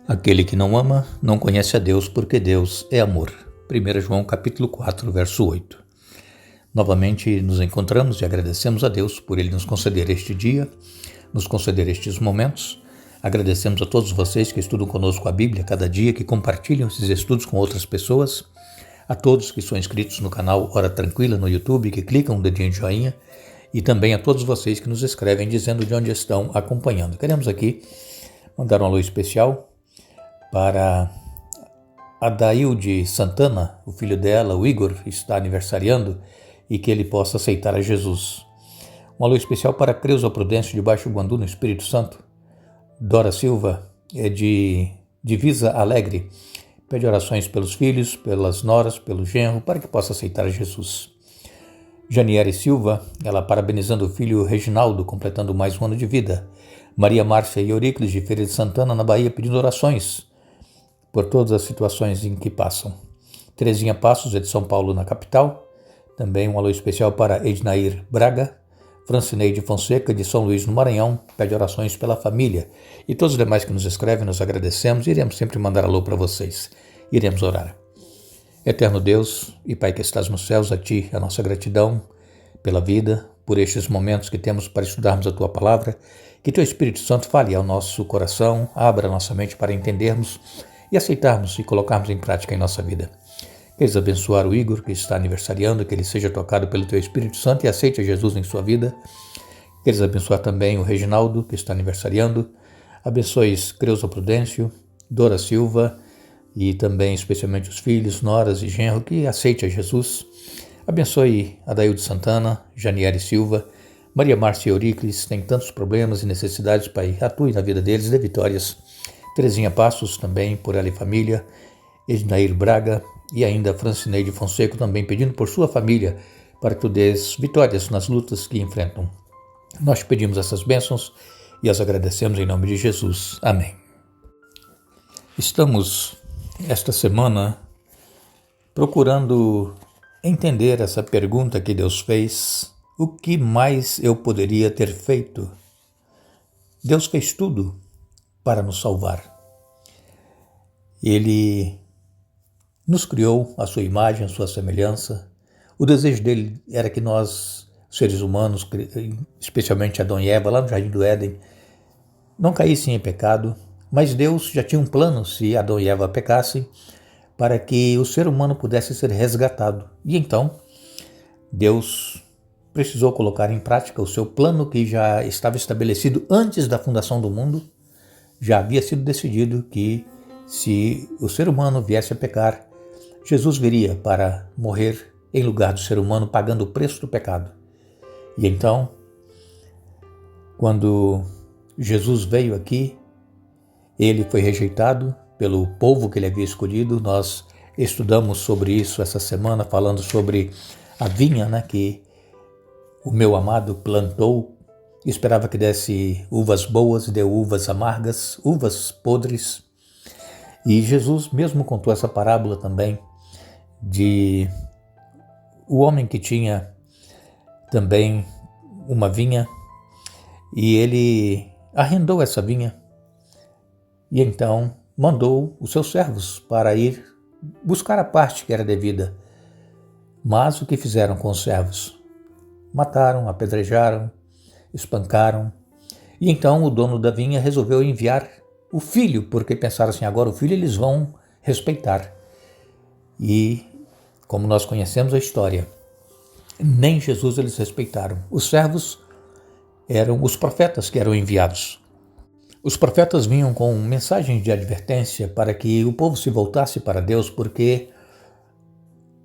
Aquele que não ama, não conhece a Deus, porque Deus é amor. 1 João capítulo 4, verso 8. Novamente nos encontramos e agradecemos a Deus por Ele nos conceder este dia, nos conceder estes momentos. Agradecemos a todos vocês que estudam conosco a Bíblia cada dia, que compartilham esses estudos com outras pessoas, a todos que são inscritos no canal Hora Tranquila no YouTube, que clicam um dedinho de joinha, e também a todos vocês que nos escrevem dizendo de onde estão acompanhando. Queremos aqui mandar um alô especial para Adailde Santana, o filho dela, o Igor, está aniversariando e que ele possa aceitar a Jesus. Um alô especial para Creuza Prudêncio de Baixo Guandu, no Espírito Santo. Dora Silva, de Divisa Alegre, pede orações pelos filhos, pelas noras, pelo genro, para que possa aceitar a Jesus. Janiere Silva, ela parabenizando o filho Reginaldo, completando mais um ano de vida. Maria Márcia e Euríclides de Feira de Santana, na Bahia, pedindo orações por todas as situações em que passam. Terezinha Passos, é de São Paulo, na capital. Também um alô especial para Ednair Braga. Francineide Fonseca, de São Luís, no Maranhão, pede orações pela família. E todos os demais que nos escrevem, nos agradecemos e iremos sempre mandar alô para vocês. Iremos orar. Eterno Deus e Pai que estás nos céus, a Ti a nossa gratidão pela vida, por estes momentos que temos para estudarmos a Tua Palavra. Que Teu Espírito Santo fale ao nosso coração, abra nossa mente para entendermos e aceitarmos e colocarmos em prática em nossa vida. Queres abençoar o Igor, que está aniversariando, que ele seja tocado pelo Teu Espírito Santo e aceite a Jesus em sua vida. Queres abençoar também o Reginaldo, que está aniversariando. Abençoes Creuza Prudêncio, Dora Silva e também especialmente os filhos, noras e genro, que aceite a Jesus. Abençoe Adailde Santana, Janiere Silva, Maria Márcia e Euríclides, tem tantos problemas e necessidades, Pai, atue na vida deles, dê vitórias. Terezinha Passos, também por ela e família, Ednair Braga e ainda Francineide Fonseca, também pedindo por sua família, para que tu dês vitórias nas lutas que enfrentam. Nós pedimos essas bênçãos e as agradecemos em nome de Jesus. Amém. Estamos, esta semana, procurando entender essa pergunta que Deus fez: o que mais eu poderia ter feito? Deus fez tudo para nos salvar. Ele nos criou à sua imagem, à sua semelhança. O desejo dele era que nós, seres humanos, especialmente Adão e Eva, lá no Jardim do Éden, não caíssem em pecado, mas Deus já tinha um plano se Adão e Eva pecassem, para que o ser humano pudesse ser resgatado. E então, Deus precisou colocar em prática o seu plano que já estava estabelecido antes da fundação do mundo. Já havia sido decidido que, se o ser humano viesse a pecar, Jesus viria para morrer em lugar do ser humano, pagando o preço do pecado. E então, quando Jesus veio aqui, ele foi rejeitado pelo povo que ele havia escolhido. Nós estudamos sobre isso essa semana, falando sobre a vinha, que o meu amado plantou, esperava que desse uvas boas, deu uvas amargas, uvas podres. E Jesus mesmo contou essa parábola também de o homem que tinha também uma vinha e ele arrendou essa vinha e então mandou os seus servos para ir buscar a parte que era devida. Mas o que fizeram com os servos? Mataram, apedrejaram, espancaram. E então o dono da vinha resolveu enviar o filho, porque pensaram assim: agora o filho eles vão respeitar. E, como nós conhecemos a história, nem Jesus eles respeitaram. Os servos eram os profetas que eram enviados. Os profetas vinham com mensagens de advertência para que o povo se voltasse para Deus, porque,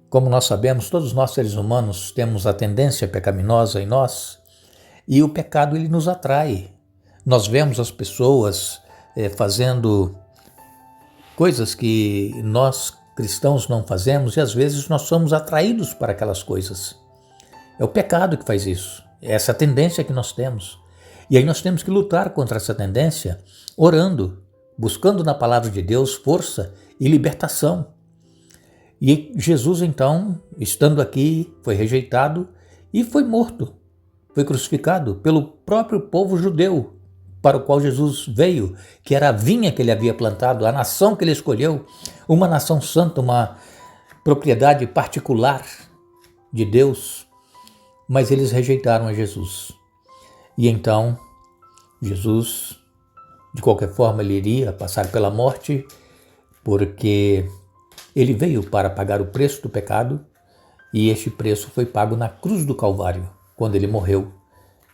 como nós sabemos, todos nós seres humanos temos a tendência pecaminosa em nós, e o pecado ele nos atrai. Nós vemos as pessoas fazendo coisas que nós cristãos não fazemos e às vezes nós somos atraídos para aquelas coisas. É o pecado que faz isso, é essa tendência que nós temos. E aí nós temos que lutar contra essa tendência orando, buscando na palavra de Deus força e libertação. E Jesus então, estando aqui, foi rejeitado e foi morto, foi crucificado pelo próprio povo judeu, para o qual Jesus veio, que era a vinha que ele havia plantado, a nação que ele escolheu, uma nação santa, uma propriedade particular de Deus, mas eles rejeitaram a Jesus. E então, Jesus, de qualquer forma, ele iria passar pela morte, porque ele veio para pagar o preço do pecado, e este preço foi pago na cruz do Calvário, quando ele morreu,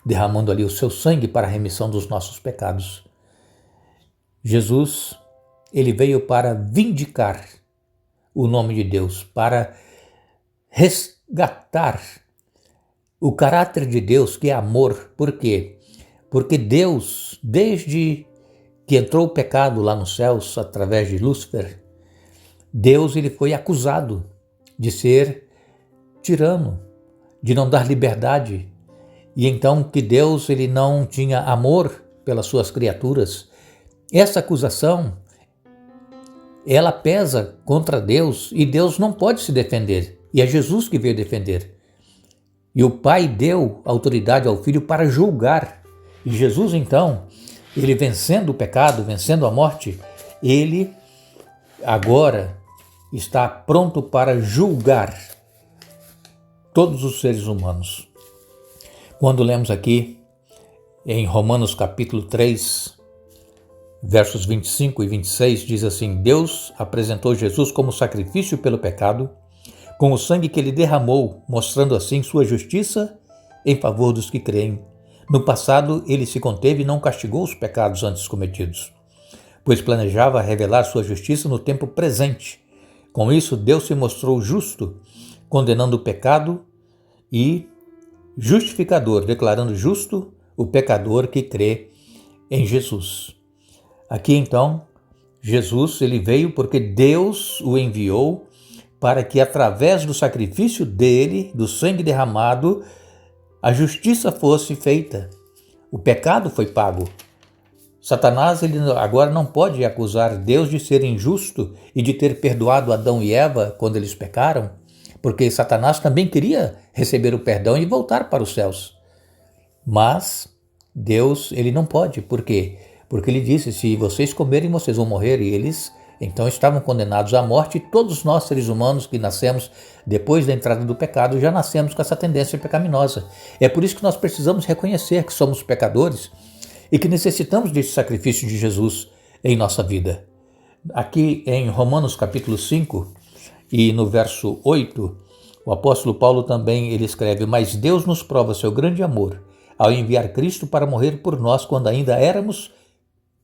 derramando ali o seu sangue para a remissão dos nossos pecados. Jesus, ele veio para vindicar o nome de Deus, para resgatar o caráter de Deus, que é amor. Por quê? Porque Deus, desde que entrou o pecado lá nos céus, através de Lúcifer, Deus ele foi acusado de ser tirano, de não dar liberdade. E então que Deus ele não tinha amor pelas suas criaturas. Essa acusação, ela pesa contra Deus e Deus não pode se defender. E é Jesus que veio defender. E o Pai deu autoridade ao Filho para julgar. E Jesus então, ele vencendo o pecado, vencendo a morte, ele agora está pronto para julgar todos os seres humanos. Quando lemos aqui em Romanos capítulo 3, versos 25 e 26, diz assim: Deus apresentou Jesus como sacrifício pelo pecado, com o sangue que ele derramou, mostrando assim sua justiça em favor dos que creem. No passado, ele se conteve e não castigou os pecados antes cometidos, pois planejava revelar sua justiça no tempo presente. Com isso, Deus se mostrou justo, condenando o pecado, e justificador, declarando justo o pecador que crê em Jesus. Aqui então, Jesus ele veio porque Deus o enviou para que através do sacrifício dele, do sangue derramado, a justiça fosse feita. O pecado foi pago. Satanás ele agora não pode acusar Deus de ser injusto e de ter perdoado Adão e Eva quando eles pecaram, porque Satanás também queria receber o perdão e voltar para os céus. Mas Deus ele não pode. Por quê? Porque ele disse, se vocês comerem, vocês vão morrer. E eles então estavam condenados à morte. E todos nós, seres humanos que nascemos depois da entrada do pecado, já nascemos com essa tendência pecaminosa. É por isso que nós precisamos reconhecer que somos pecadores e que necessitamos desse sacrifício de Jesus em nossa vida. Aqui em Romanos capítulo 5 e no verso 8, o apóstolo Paulo também ele escreve: Mas Deus nos prova seu grande amor ao enviar Cristo para morrer por nós quando ainda éramos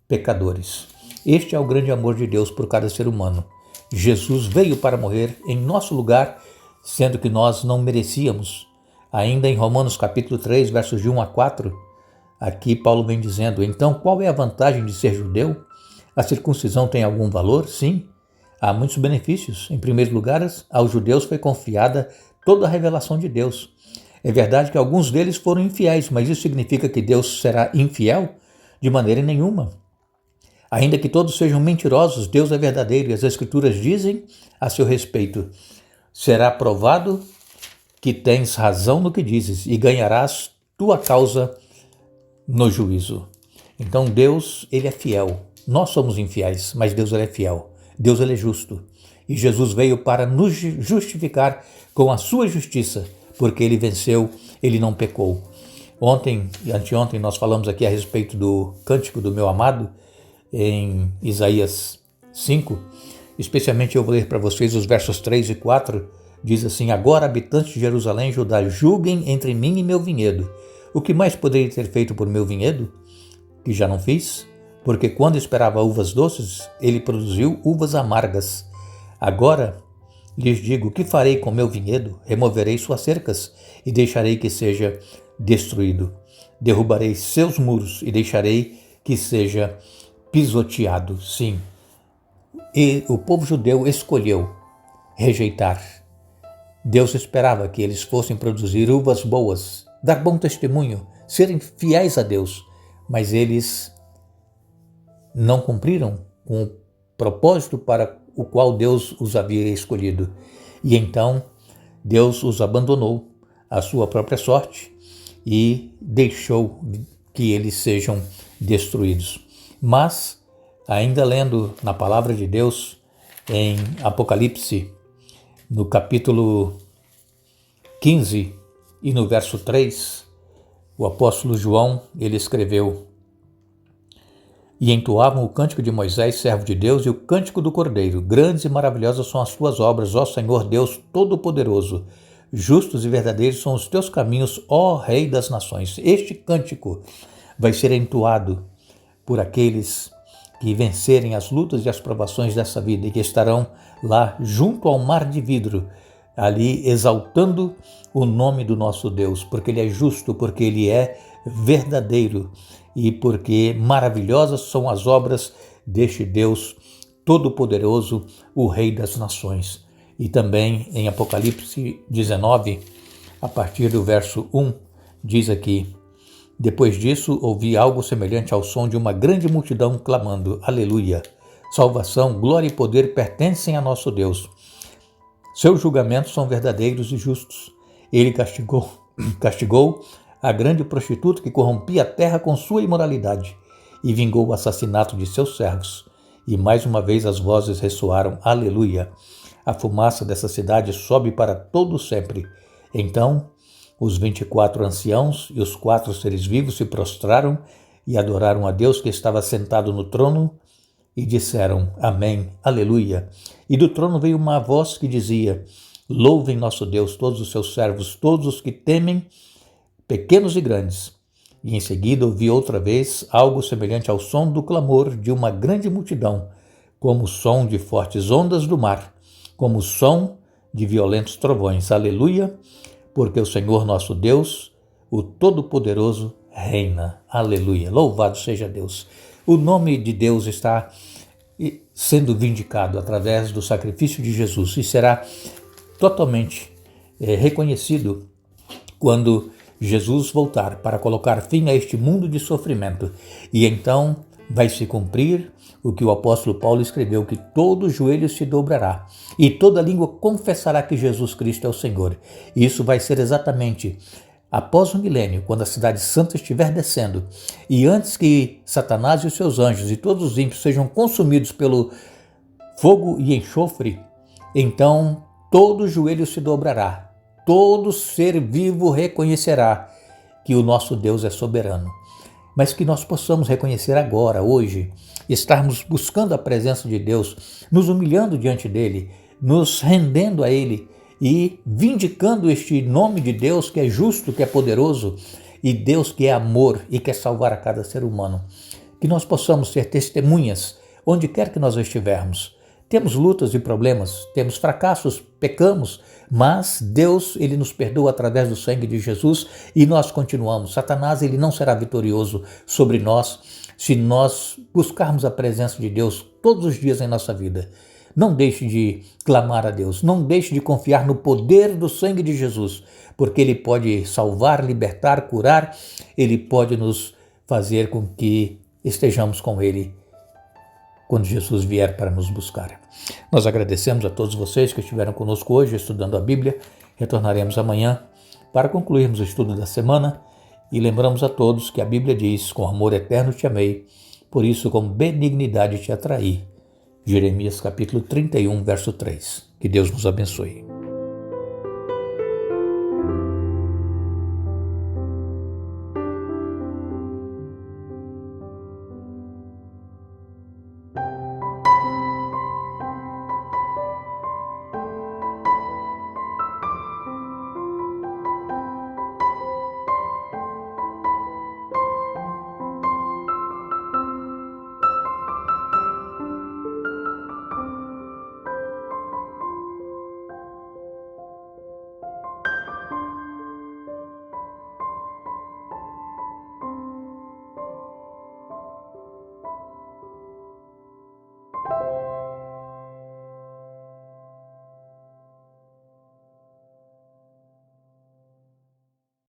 pecadores. Este é o grande amor de Deus por cada ser humano. Jesus veio para morrer em nosso lugar, sendo que nós não merecíamos. Ainda em Romanos capítulo 3, versos de 1 a 4, aqui Paulo vem dizendo: Então qual é a vantagem de ser judeu? A circuncisão tem algum valor? Sim, há muitos benefícios. Em primeiro lugar, aos judeus foi confiada toda a revelação de Deus. É verdade que alguns deles foram infiéis, mas isso significa que Deus será infiel? De maneira nenhuma. Ainda que todos sejam mentirosos, Deus é verdadeiro e as Escrituras dizem a seu respeito: será provado que tens razão no que dizes e ganharás tua causa no juízo. Então Deus, ele é fiel. Nós somos infiéis, mas Deus ele é fiel. Deus ele é justo. E Jesus veio para nos justificar com a sua justiça, porque ele venceu, ele não pecou. Ontem e anteontem nós falamos aqui a respeito do cântico do meu amado, em Isaías 5, especialmente eu vou ler para vocês os versos 3 e 4, diz assim: Agora, habitantes de Jerusalém e Judá, julguem entre mim e meu vinhedo. O que mais poderia ter feito por meu vinhedo, que já não fiz? Porque quando esperava uvas doces, ele produziu uvas amargas. Agora, lhes digo, o que farei com meu vinhedo? Removerei suas cercas e deixarei que seja destruído. Derrubarei seus muros e deixarei que seja pisoteado. Sim, e o povo judeu escolheu rejeitar. Deus esperava que eles fossem produzir uvas boas, dar bom testemunho, serem fiéis a Deus, mas eles não cumpriram com o propósito para o qual Deus os havia escolhido. E então Deus os abandonou à sua própria sorte e deixou que eles sejam destruídos. Mas, ainda lendo na palavra de Deus, em Apocalipse, no capítulo 15 e no verso 3, o apóstolo João, ele escreveu: E entoavam o cântico de Moisés, servo de Deus, e o cântico do Cordeiro. Grandes e maravilhosas são as tuas obras, ó Senhor Deus Todo-Poderoso. Justos e verdadeiros são os teus caminhos, ó Rei das nações. Este cântico vai ser entoado por aqueles que vencerem as lutas e as provações dessa vida e que estarão lá junto ao mar de vidro, ali exaltando o nome do nosso Deus, porque Ele é justo, porque Ele é verdadeiro e porque maravilhosas são as obras deste Deus Todo-Poderoso, o Rei das Nações. E também em Apocalipse 19, a partir do verso 1, diz aqui: Depois disso, ouvi algo semelhante ao som de uma grande multidão clamando: Aleluia! Salvação, glória e poder pertencem a nosso Deus. Seus julgamentos são verdadeiros e justos. Ele castigou a grande prostituta que corrompia a terra com sua imoralidade e vingou o assassinato de seus servos. E mais uma vez as vozes ressoaram: Aleluia! A fumaça dessa cidade sobe para todo sempre. Então os 24 anciãos e os 4 seres vivos se prostraram e adoraram a Deus que estava sentado no trono e disseram: Amém, Aleluia. E do trono veio uma voz que dizia: Louvem nosso Deus todos os seus servos, todos os que temem, pequenos e grandes. E em seguida ouvi outra vez algo semelhante ao som do clamor de uma grande multidão, como o som de fortes ondas do mar, como o som de violentos trovões. Aleluia, porque o Senhor nosso Deus, o Todo-Poderoso, reina. Aleluia. Louvado seja Deus. O nome de Deus está sendo vindicado através do sacrifício de Jesus e será totalmente reconhecido quando Jesus voltar para colocar fim a este mundo de sofrimento. E então vai se cumprir o que o apóstolo Paulo escreveu, que todo joelho se dobrará e toda língua confessará que Jesus Cristo é o Senhor. E isso vai ser exatamente após o milênio, quando a cidade santa estiver descendo, e antes que Satanás e os seus anjos e todos os ímpios sejam consumidos pelo fogo e enxofre, então todo joelho se dobrará, todo ser vivo reconhecerá que o nosso Deus é soberano. Mas que nós possamos reconhecer agora, hoje, estarmos buscando a presença de Deus, nos humilhando diante dele, nos rendendo a ele e vindicando este nome de Deus que é justo, que é poderoso, e Deus que é amor e quer salvar a cada ser humano. Que nós possamos ser testemunhas onde quer que nós estivermos. Temos lutas e problemas, temos fracassos, pecamos, mas Deus, ele nos perdoa através do sangue de Jesus e nós continuamos. Satanás, ele não será vitorioso sobre nós se nós buscarmos a presença de Deus todos os dias em nossa vida. Não deixe de clamar a Deus, não deixe de confiar no poder do sangue de Jesus, porque ele pode salvar, libertar, curar, ele pode nos fazer com que estejamos com ele quando Jesus vier para nos buscar. Nós agradecemos a todos vocês que estiveram conosco hoje estudando a Bíblia. Retornaremos amanhã para concluirmos o estudo da semana e lembramos a todos que a Bíblia diz: com amor eterno te amei, por isso com benignidade te atraí. Jeremias capítulo 31, verso 3. Que Deus nos abençoe.